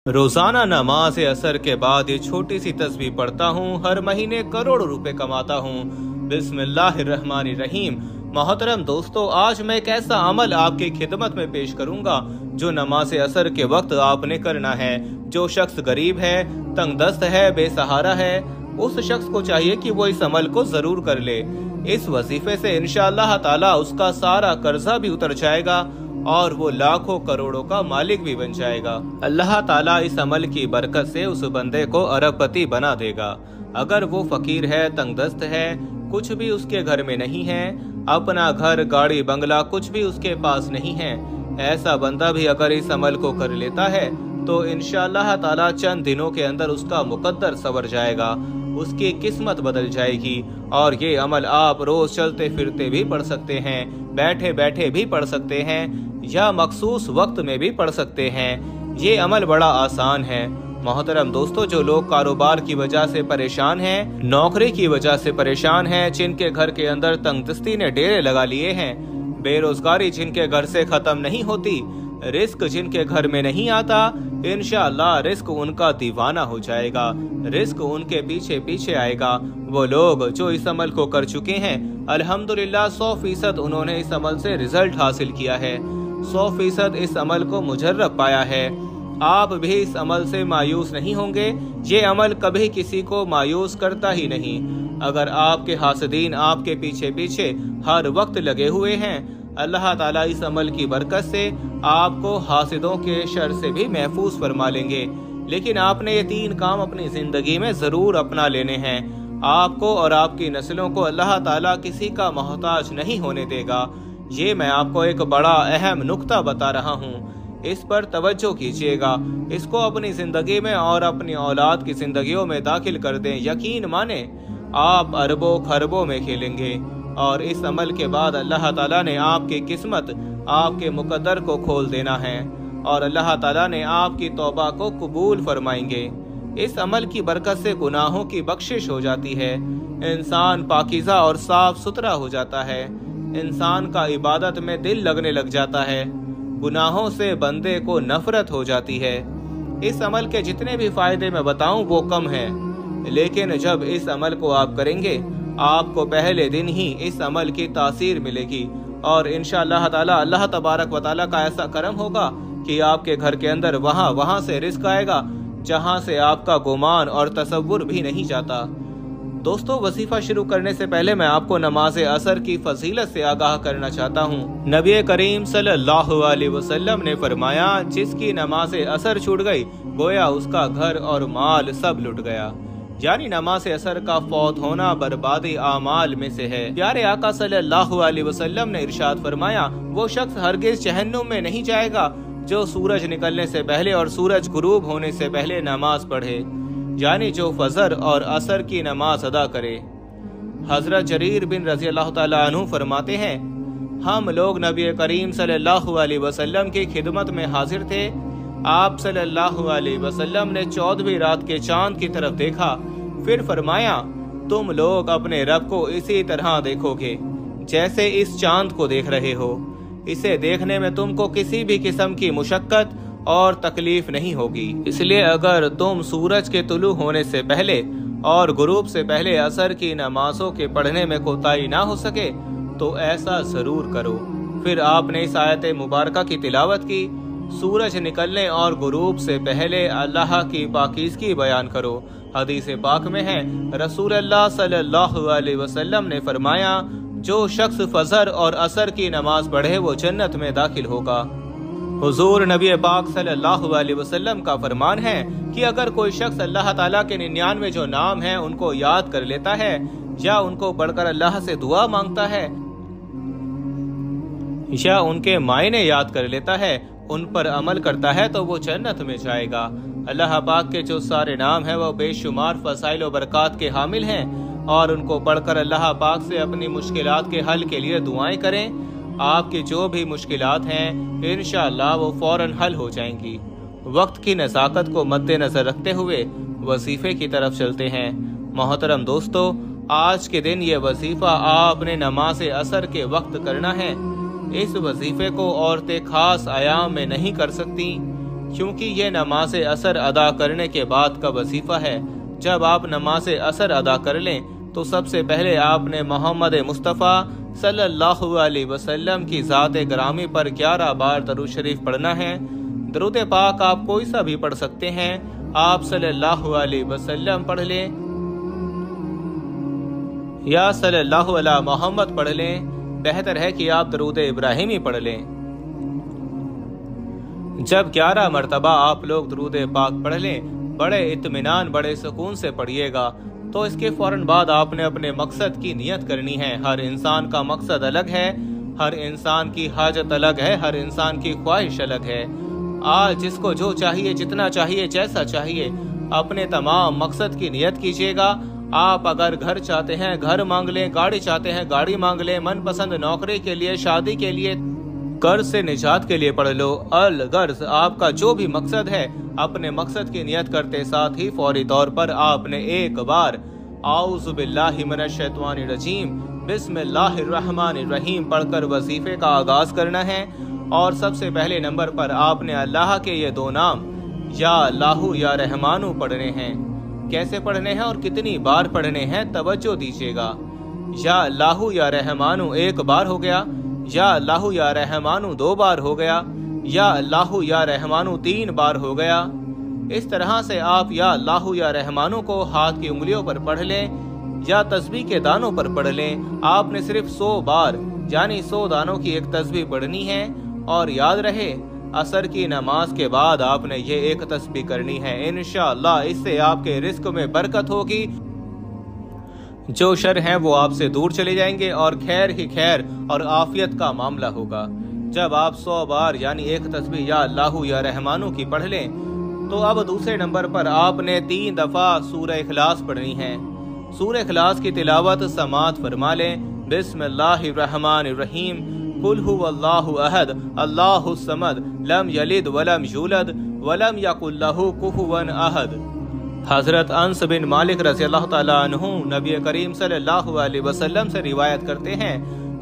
रोजाना नमाज असर के बाद ये छोटी सी तस्बीह पढ़ता हूँ। हर महीने करोड़ों रुपए कमाता हूँ। बिस्मिल्लाहिर्रहमानिर्रहीम। मोहतरम दोस्तों, आज मैं एक ऐसा अमल आपकी खिदमत में पेश करूंगा जो नमाज असर के वक्त आपने करना है। जो शख्स गरीब है, तंगदस्त है, बेसहारा है, उस शख्स को चाहिए कि वो इस अमल को जरूर कर ले। इस वजीफे से इंशाअल्लाह ताला उसका सारा कर्जा भी उतर जाएगा और वो लाखों करोड़ों का मालिक भी बन जाएगा। अल्लाह ताला इस अमल की बरकत से उस बंदे को अरबपति बना देगा। अगर वो फकीर है, तंगदस्त है, कुछ भी उसके घर में नहीं है, अपना घर, गाड़ी, बंगला कुछ भी उसके पास नहीं है, ऐसा बंदा भी अगर इस अमल को कर लेता है तो इंशाअल्लाह ताला चंद दिनों के अंदर उसका मुकद्दर संवर जाएगा, उसकी किस्मत बदल जाएगी। और ये अमल आप रोज चलते फिरते भी पढ़ सकते हैं, बैठे बैठे भी पढ़ सकते हैं, या मखसूस वक्त में भी पढ़ सकते हैं। ये अमल बड़ा आसान है। मोहतरम दोस्तों, जो लोग कारोबार की वजह से परेशान हैं, नौकरी की वजह से परेशान हैं, जिनके घर के अंदर तंगदस्ती ने डेरे लगा लिए हैं, बेरोजगारी जिनके घर से खत्म नहीं होती, रिस्क जिनके घर में नहीं आता, इंशाअल्लाह रिस्क उनका दीवाना हो जाएगा, रिस्क उनके पीछे पीछे आएगा। वो लोग जो इस अमल को कर चुके हैं, अल्हम्दुलिल्लाह 100% उन्होंने इस अमल से रिजल्ट हासिल किया है, 100% इस अमल को मुजर्रब पाया है। आप भी इस अमल से मायूस नहीं होंगे। ये अमल कभी किसी को मायूस करता ही नहीं। अगर आपके हासदीन आपके पीछे पीछे हर वक्त लगे हुए हैं, अल्लाह ताला इस अमल की बरकत से आपको हासिदों के शर से भी महफूज फरमा लेंगे। लेकिन आपने ये 3 काम अपनी जिंदगी में जरूर अपना लेने हैं। आपको और आपकी नस्लों को अल्लाह ताला किसी का मोहताज नहीं होने देगा। ये मैं आपको एक बड़ा अहम नुक्ता बता रहा हूँ, इस पर तवज्जो कीजिएगा। इसको अपनी जिंदगी में और अपनी औलाद की जिंदगियों में दाखिल कर दें। यकीन माने आप अरबों खरबों में खेलेंगे। और इस अमल के बाद अल्लाह ताला ने आपकी किस्मत, आपके मुकद्दर को खोल देना है और अल्लाह ताला ने आपकी तौबा को कबूल फरमाएंगे। इस अमल की बरकत से गुनाहों की बख्शिश हो जाती है, इंसान पाकीज़ा और साफ सुथरा हो जाता है, इंसान का इबादत में दिल लगने लग जाता है, गुनाहों से बंदे को नफरत हो जाती है। इस अमल के जितने भी फायदे मैं बताऊं वो कम है, लेकिन जब इस अमल को आप करेंगे, आपको पहले दिन ही इस अमल की तासीर मिलेगी और इंशाअल्लाह ताला अल्लाह तबारक व तआला का ऐसा करम होगा कि आपके घर के अंदर वहां से रिस्क आएगा जहां से आपका गुमान और तसव्वुर भी नहीं जाता। दोस्तों, वजीफा शुरू करने से पहले मैं आपको नमाज असर की फजीलत से आगाह करना चाहता हूँ। नबी करीम सल्लल्लाहु अलैहि वसल्लम ने फरमाया, जिसकी नमाज असर छूट गई, गोया उसका घर और माल सब लुट गया। यानी नमाज असर का फौत होना बर्बादी आमाल में से है। प्यारे आका सल्लल्लाहु अलैहि वसल्लम ने इरशाद फरमाया, वो शख्स हरगिज जहन्नुम में नहीं जाएगा जो सूरज निकलने से पहले और सूरज गुरूब होने से पहले नमाज पढ़े, यानी जो फजर और असर की नमाज अदा करे। हजरत जरीर बिन रजी अल्लाह ताला अन्हु फरमाते हैं, हम लोग नबी करीम सल्लल्लाहु अलैहि वसल्लम की खिदमत में हाजिर थे। आप सल्लल्लाहु अलैहि वसल्लम ने 14वीं रात के चांद की तरफ देखा, फिर फरमाया, तुम लोग अपने रब को इसी तरह देखोगे जैसे इस चांद को देख रहे हो। इसे देखने में तुमको किसी भी किस्म की मुशक्कत और तकलीफ नहीं होगी। इसलिए अगर तुम सूरज के तुलू होने से पहले और गुरूब से पहले असर की नमाजों के पढ़ने में कोताही ना हो सके तो ऐसा जरूर करो। फिर आपने इस आयत मुबारका की तिलावत की, सूरज निकलने और गुरूब से पहले अल्लाह की पाकीज़गी बयान करो। हदीस पाक में है, रसूल अल्लाह सल्लल्लाहु अलैहि वसल्लम ने फरमाया, जो शख्स फजर और असर की नमाज पढ़े वो जन्नत में दाखिल होगा। हुजूर नबी पाक सल्लल्लाहु अलैहि वसल्लम का फरमान है कि अगर कोई शख्स अल्लाह ताला के 99 जो नाम हैं उनको याद कर लेता है या उनको पढ़कर अल्लाह से दुआ मांगता है या उनके मायने याद कर लेता है, उन पर अमल करता है तो वो जन्नत में जाएगा। अल्लाह पाक के जो सारे नाम हैं वो बेशुमार फसाइल और बरक़ात के हामिल हैं और उनको पढ़कर अल्लाह पाक से अपनी मुश्किलात के हल के लिए दुआएं करें। आपकी जो भी मुश्किलात हैं इंशाअल्लाह वो फौरन हल हो जाएंगी। वक्त की नज़ाकत को मद्देनजर रखते हुए वजीफे की तरफ चलते हैं। मोहतरम दोस्तों, आज के दिन ये वजीफा आपने नमाज असर के वक्त करना है। इस वजीफे को औरतें खास आयाम में नहीं कर सकती, کیونکہ یہ نماز اثر ادا کرنے کے بعد کا وظیفہ ہے۔ جب آپ نماز اثر ادا کر لیں تو سب سے پہلے آپ نے محمد مصطفیٰ صلی اللہ علیہ وسلم کی ذات گرامی پر 11 بار درود شریف پڑھنا ہے۔ درود پاک آپ کوئی سا بھی پڑھ سکتے ہیں، آپ صلی اللہ علیہ وسلم پڑھ لیں یا صلی اللہ علیہ محمد پڑھ لیں، بہتر ہے کہ آپ درود ابراہیمی پڑھ لیں۔ جب 11 مرتبہ آپ لوگ درود پاک پڑھ لیں، بڑے اطمینان بڑے سکون سے پڑھیے گا، تو اس کے فوراً بعد آپ نے اپنے مقصد کی نیت کرنی ہے۔ ہر انسان کا مقصد الگ ہے، ہر انسان کی حاجت الگ ہے، ہر انسان کی خواہش الگ ہے۔ آج جس کو جو چاہیے، جتنا چاہیے، جیسا چاہیے، اپنے تمام مقصد کی نیت کیجیے گا۔ آپ اگر گھر چاہتے ہیں گھر مانگ لیں، گاڑی چاہتے ہیں گاڑی مانگ لیں، من پسند نوکری کے لیے، شادی کے لیے، قرض سے نجات کے لیے پڑھ لو۔ الغرض آپ کا جو بھی مقصد ہے، اپنے مقصد کی نیت کرتے ساتھ ہی فوری طور پر آپ نے ایک بار اعوذ باللہ من الشیطان الرجیم بسم اللہ الرحمن الرحیم پڑھ کر وظیفے کا آغاز کرنا ہے۔ اور سب سے پہلے نمبر پر آپ نے اللہ کے یہ 2 نام یا اللہ یا رحمانو پڑھنے ہیں۔ کیسے پڑھنے ہیں اور کتنی بار پڑھنے ہیں، توجہ دیجیے گا۔ یا اللہ یا رحمانو 1 بار ہو گیا، یا اللہ یا رحمانو 2 بار ہو گیا، یا اللہ یا رحمانو 3 بار ہو گیا۔ اس طرح سے آپ یا اللہ یا رحمانو کو ہاتھ کی انگلیوں پر پڑھ لیں یا تسبیح کے دانوں پر پڑھ لیں۔ آپ نے صرف 100 بار یعنی 100 دانوں کی ایک تسبیح پڑھنی ہے۔ اور یاد رہے، عصر کی نماز کے بعد آپ نے یہ ایک تسبیح کرنی ہے۔ انشاءاللہ اس سے آپ کے رزق میں برکت ہوگی، جو شر ہیں وہ آپ سے دور چلے جائیں گے اور خیر ہی خیر اور عافیت کا معاملہ ہوگا۔ جب آپ 100 بار یعنی ایک تسبیح یا اللہ یا رحمانو کی پڑھ لیں تو اب دوسرے نمبر پر آپ نے 3 دفعہ سورہ اخلاص پڑھنی ہے۔ سورہ اخلاص کی تلاوت سماعت فرما لیں۔ بسم اللہ الرحمن الرحیم قل هو اللہ احد اللہ الصمد لم یلد ولم یولد ولم یکن لہ کفوا احد۔ حضرت انس بن مالک رضی اللہ تعالیٰ عنہ نبی کریم صلی اللہ علیہ وسلم سے روایت کرتے ہیں،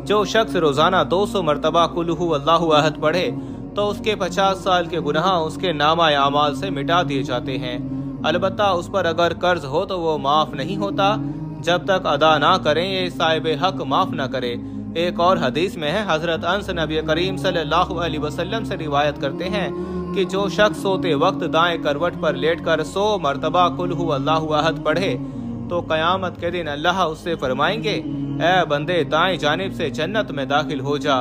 جو شخص روزانہ 200 مرتبہ قل هو اللہ احد پڑھے تو اس کے 50 سال کے گناہ اس کے نامہ اعمال سے مٹا دیے جاتے ہیں۔ البتہ اس پر اگر قرض ہو تو وہ معاف نہیں ہوتا جب تک ادا نہ کریں، یہ صاحب حق معاف نہ کرے۔ ایک اور حدیث میں ہے، حضرت انس نبی کریم صلی اللہ علیہ وسلم سے روایت کرتے ہیں کہ جو شخص سوتے وقت دائیں کروٹ پر لیٹ کر 100 مرتبہ قل هو اللہ احد پڑھے تو قیامت کے دن اللہ اس سے فرمائیں گے، اے بندے دائیں جانب سے جنت میں داخل ہو جا۔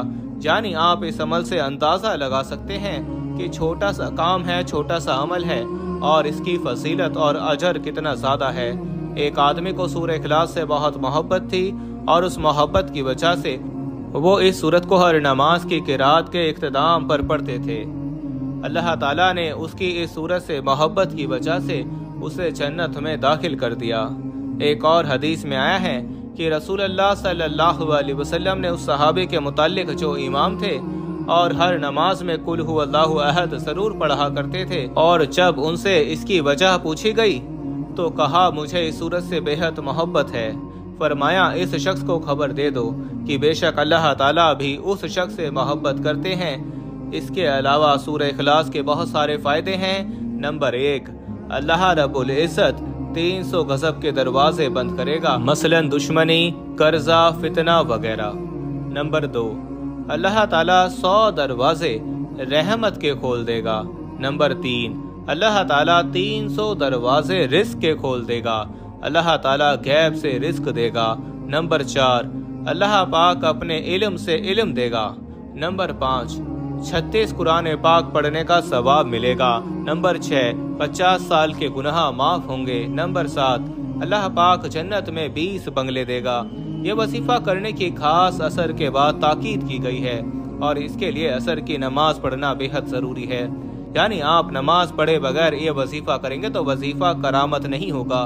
یعنی آپ اس عمل سے اندازہ لگا سکتے ہیں کہ چھوٹا سا کام ہے، چھوٹا سا عمل ہے اور اس کی فضیلت اور اجر کتنا زیادہ ہے۔ ایک آدمی کو سورہ اخلاص سے بہت محبت تھی اور اس محبت کی وجہ سے وہ اس سورت کو ہر نماز کی قرات کے اختتام پر پڑھتے تھے۔ اللہ تعالیٰ نے اس کی اس سورت سے محبت کی وجہ سے اسے جنت میں داخل کر دیا۔ ایک اور حدیث میں آیا ہے کہ رسول اللہ صلی اللہ علیہ وسلم نے اس صحابی کے متعلق جو امام تھے اور ہر نماز میں قل هو اللہ احد ضرور پڑھا کرتے تھے، اور جب ان سے اس کی وجہ پوچھی گئی تو کہا مجھے اس سورت سے بے حد محبت ہے۔ فرمایا اس شخص کو خبر دے دو کہ بے شک اللہ تعالیٰ بھی اس شخص سے محبت کرتے ہیں۔ اس کے علاوہ سورہ اخلاص کے بہت سارے فائدے ہیں۔ نمبر 1، اللہ رب العزت 300 غضب کے دروازے بند کرے گا، مثلا دشمنی، قرضہ، فتنہ وغیرہ۔ نمبر 2، اللہ تعالیٰ 100 دروازے رحمت کے کھول دے گا۔ نمبر 3، اللہ تعالیٰ 300 دروازے رزق کے کھول دے گا۔ اللہ تعالیٰ غیب سے رزق دے گا۔ نمبر 4، اللہ پاک اپنے علم سے علم دے گا۔ نمبر 5، 36 قرآن پاک پڑھنے کا ثواب ملے گا۔ نمبر 6، 50 سال کے گناہ معاف ہوں گے۔ نمبر 7، اللہ پاک جنت میں 20 بنگلے دے گا۔ یہ وظیفہ کرنے کی خاص عصر کے بعد تاکید کی گئی ہے اور اس کے لیے عصر کی نماز پڑھنا بے حد ضروری ہے۔ یعنی آپ نماز پڑھے بغیر یہ وظیفہ کریں گے تو وظیفہ کرامت نہیں ہوگا۔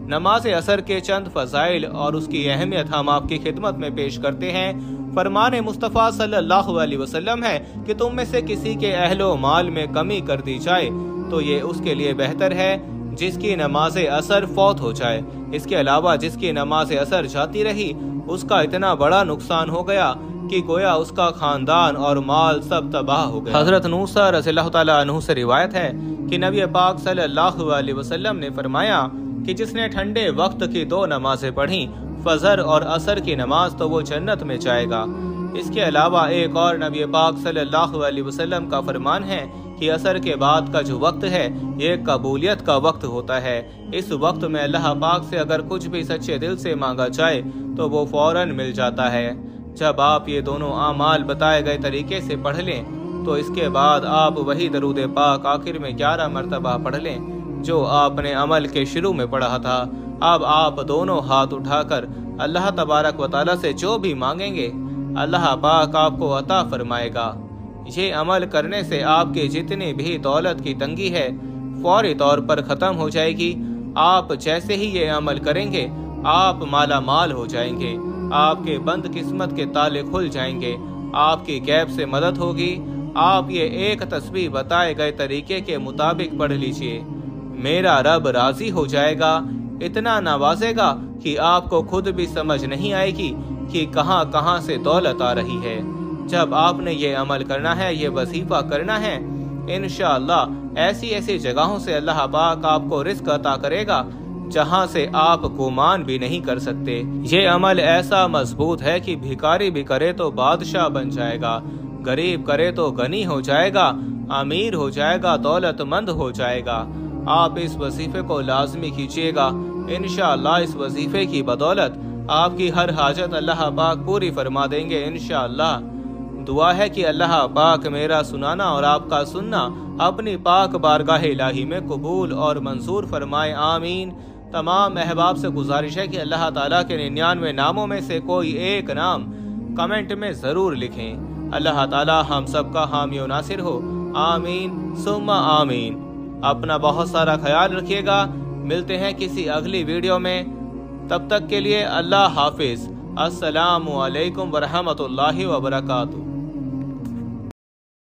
نماز عصر کے چند فضائل اور اس کی اہمیت ہم آپ کی خدمت میں پیش کرتے ہیں۔ فرمان مصطفیٰ صلی اللہ علیہ وسلم ہے کہ تم میں سے کسی کے اہل و مال میں کمی کر دی جائے تو یہ اس کے لیے بہتر ہے جس کی نماز عصر فوت ہو جائے۔ اس کے علاوہ جس کی نماز عصر جاتی رہی اس کا اتنا بڑا نقصان ہو گیا कि गोया उसका खानदान और माल सब तबाह हो गया। हजरत मूसा रज़ियल्लाहु ताला अन्हु से रिवायत है कि नबी पाक सल्लल्लाहु अलैहि वसल्लम ने फरमाया कि जिसने ठंडे वक्त की 2 नमाजें पढ़ी, फजर और असर की नमाज, तो वो जन्नत में जाएगा। इसके अलावा एक और नबी पाक सल्लल्लाहु अलैहि वसल्लम का फरमान है कि असर के बाद का जो वक्त है ये कबूलियत का वक्त होता है। इस वक्त में अल्लाह पाक से अगर कुछ भी सच्चे दिल से मांगा जाए तो वो फौरन मिल जाता है। जब आप ये दोनों आमाल बताए गए तरीके से पढ़ लें तो इसके बाद आप वही दरूद पाक आखिर में 11 मरतबा पढ़ लें जो आपने अमल के शुरू में पढ़ा था। अब आप दोनों हाथ उठाकर अल्लाह तबारक व तआला से जो भी मांगेंगे अल्लाह पाक आपको अता फरमाएगा। ये अमल करने से आपके जितनी भी दौलत की तंगी है फौरी तौर पर ख़त्म हो जाएगी। आप जैसे ही ये अमल करेंगे आप माला माल हो जाएंगे, आपके बंद किस्मत के ताले खुल जाएंगे, आपकी गैब से मदद होगी। आप ये एक तस्बीह बताए गए तरीके के मुताबिक पढ़ लीजिए, मेरा रब राजी हो जाएगा, इतना नवाजेगा कि आपको खुद भी समझ नहीं आएगी कि कहां कहां से दौलत आ रही है। जब आपने ये अमल करना है, ये वजीफा करना है, इंशाअल्लाह ऐसी ऐसी जगहों से अल्लाह पाक आपको रिस्क अता करेगा जहां से आप गुमान भी नहीं कर सकते। ये अमल ऐसा मजबूत है कि भिखारी भी करे तो बादशाह बन जाएगा, गरीब करे तो गनी हो जाएगा, अमीर हो जाएगा, दौलतमंद हो जाएगा। आप इस वजीफे को लाजमी कीजिएगा। इंशाअल्लाह इस वजीफे की बदौलत आपकी हर हाजत अल्लाह पाक पूरी फरमा देंगे इंशाअल्लाह। दुआ है कि अल्लाह पाक मेरा सुनाना और आपका सुनना अपनी पाक बारगाह इलाही में कबूल और मंजूर फरमाए, आमीन। तमाम अहबाब से गुजारिश है कि अल्लाह ताला के 99 नामों में से कोई एक नाम कमेंट में ज़रूर लिखें। अल्लाह ताला हम सब का हामी और नासिर हो, आमीन सुम्मा आमीन। अपना बहुत सारा ख्याल रखिएगा। मिलते हैं किसी अगली वीडियो में, तब तक के लिए अल्लाह हाफिज। अस्सलामु अलैकुम वरहमतुल्लाहि वबरकातुहू।